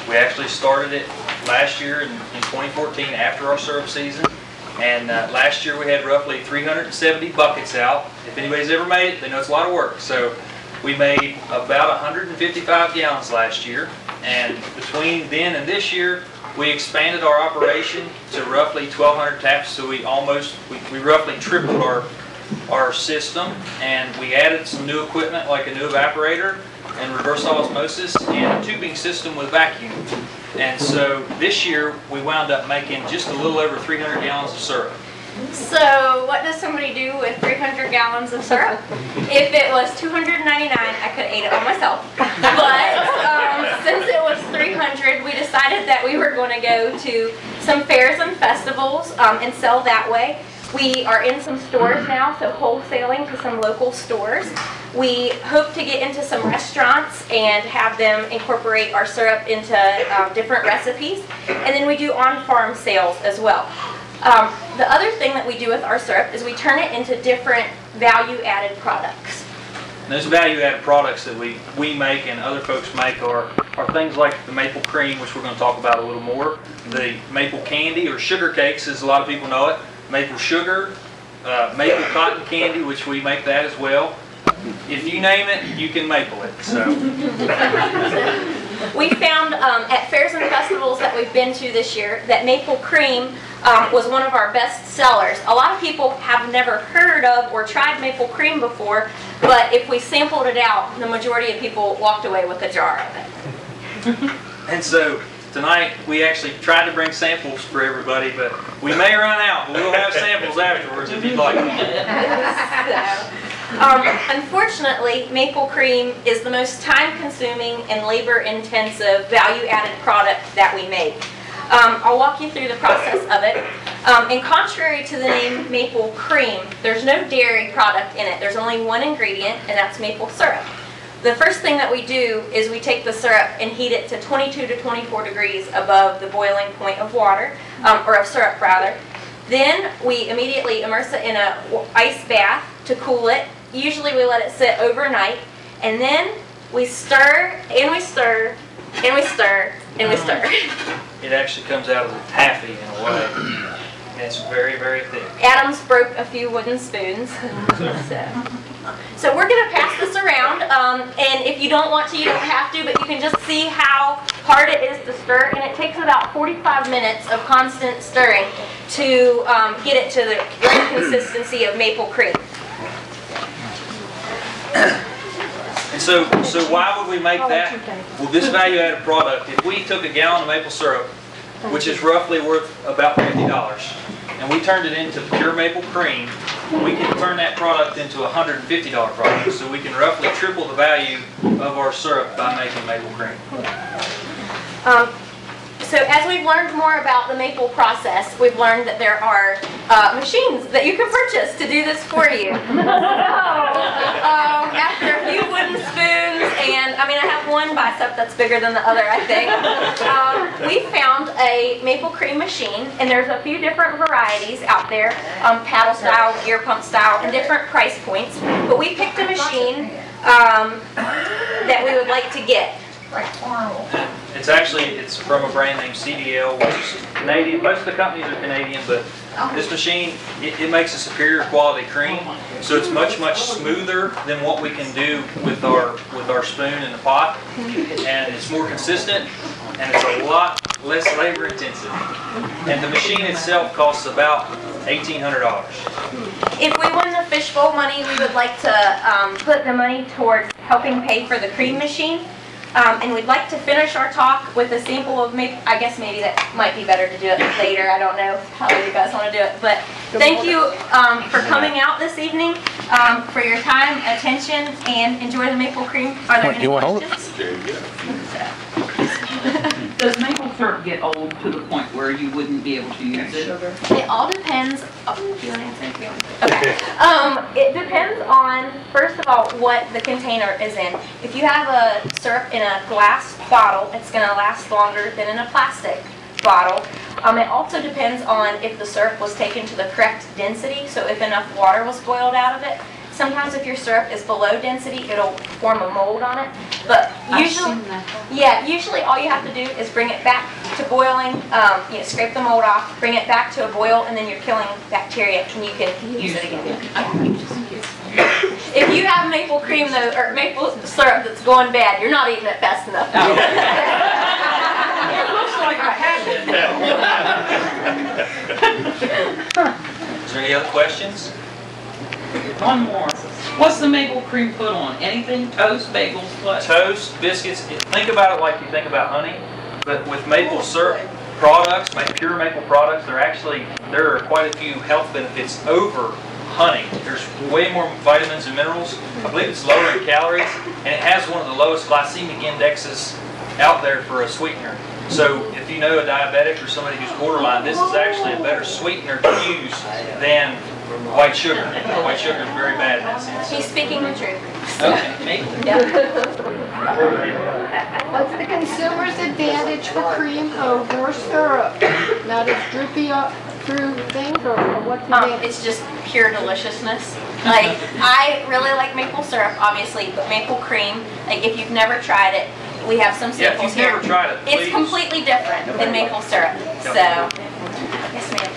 We actually started it last year in 2014 after our syrup season. And last year we had roughly 370 buckets out. If anybody's ever made it, they know it's a lot of work. So we made about 155 gallons last year. And between then and this year, we expanded our operation to roughly 1,200 taps. So we roughly tripled our system. And we added some new equipment like a new evaporator and reverse osmosis and a tubing system with vacuum. And so this year we wound up making just a little over 300 gallons of syrup. So what does somebody do with 300 gallons of syrup? If it was $299, I could have ate it all myself. But since it was 300, we decided that we were going to go to some fairs and festivals and sell that way. We are in some stores now, so wholesaling to some local stores. We hope to get into some restaurants and have them incorporate our syrup into different recipes. And then we do on-farm sales as well. The other thing that we do with our syrup is we turn it into different value-added products. And those value-added products that we make and other folks make are things like the maple cream, which we're going to talk about a little more, the maple candy or sugar cakes as a lot of people know it, maple sugar, maple cotton candy, which we make that as well. If you name it, you can maple it. So we found at fairs and festivals that we've been to this year that maple cream was one of our best sellers. A lot of people have never heard of or tried maple cream before, but if we sampled it out, the majority of people walked away with a jar of it. And so tonight we actually tried to bring samples for everybody, but we may run out, but we'll have samples afterwards if you'd like. Unfortunately, maple cream is the most time-consuming and labor-intensive value-added product that we make. I'll walk you through the process of it. And contrary to the name maple cream, there's no dairy product in it. There's only one ingredient, and that's maple syrup. The first thing that we do is we take the syrup and heat it to 22 to 24 degrees above the boiling point of water, or of syrup rather. Then we immediately immerse it in an ice bath to cool it. Usually we let it sit overnight, and then we stir, and we stir, and we stir, and we stir. It actually comes out as a taffy in a way. And it's very, very thick. Adam's broke a few wooden spoons. So we're going to pass this around, and if you don't want to, you don't have to, but you can just see how hard it is to stir, and it takes about 45 minutes of constant stirring to get it to the right consistency of maple cream. And so why would we make that? Well, this value-added product, if we took a gallon of maple syrup, which is roughly worth about $50, and we turned it into pure maple cream, we can turn that product into a $150 product. So we can roughly triple the value of our syrup by making maple cream. So as we've learned more about the maple process, we've learned that there are machines that you can purchase to do this for you. After a few wooden spoons, and I have one bicep that's bigger than the other, I think, we found a maple cream machine, and there's a few different varieties out there, paddle style, gear pump style, and different price points. But we picked a machine that we would like to get. It's from a brand named CDL, which is Canadian. Most of the companies are Canadian, but this machine, it makes a superior quality cream. So it's much, much smoother than what we can do with our spoon in the pot. And it's more consistent, and it's a lot less labor intensive. And the machine itself costs about $1,800. If we win the fishbowl money, we would like to put the money towards helping pay for the cream machine. And we'd like to finish our talk with a sample of maybe that might be better to do it later. I don't know how you guys want to do it. But thank you for coming out this evening, for your time, attention, and enjoy the maple cream. Are there any questions? Does maple syrup get old to the point where you wouldn't be able to use it? It all depends. Oh, do you want to answer? Okay. It depends on, first of all, what the container is in. If you have a syrup in a glass bottle, it's going to last longer than in a plastic bottle. It also depends on if the syrup was taken to the correct density, so if enough water was boiled out of it. Sometimes if your syrup is below density, it'll form a mold on it. But usually, usually all you have to do is bring it back to boiling, scrape the mold off, bring it back to a boil, and then you're killing bacteria and you can use it again. If you have maple cream though, or maple syrup that's going bad, you're not eating it fast enough. It looks like I have it. Is there any other questions? One more. What's the maple cream put on? Anything? Toast, bagels, what? Toast, biscuits. Think about it like you think about honey, but with maple syrup products, pure maple products, there are quite a few health benefits over honey. There's way more vitamins and minerals. I believe it's lower in calories, and it has one of the lowest glycemic indexes out there for a sweetener. So if you know a diabetic or somebody who's borderline, this is actually a better sweetener to use than white sugar. White sugar is very bad in that sense. He's speaking the truth. Okay. What's the consumer's advantage for cream over syrup? Not as droopy through things, or what's the advantage? It's just pure deliciousness. Like, I really like maple syrup, obviously, but maple cream, like if you've never tried it, we have some Yeah, if samples you've here. never tried it, It's please. completely different than maple syrup. So, yes ma'am.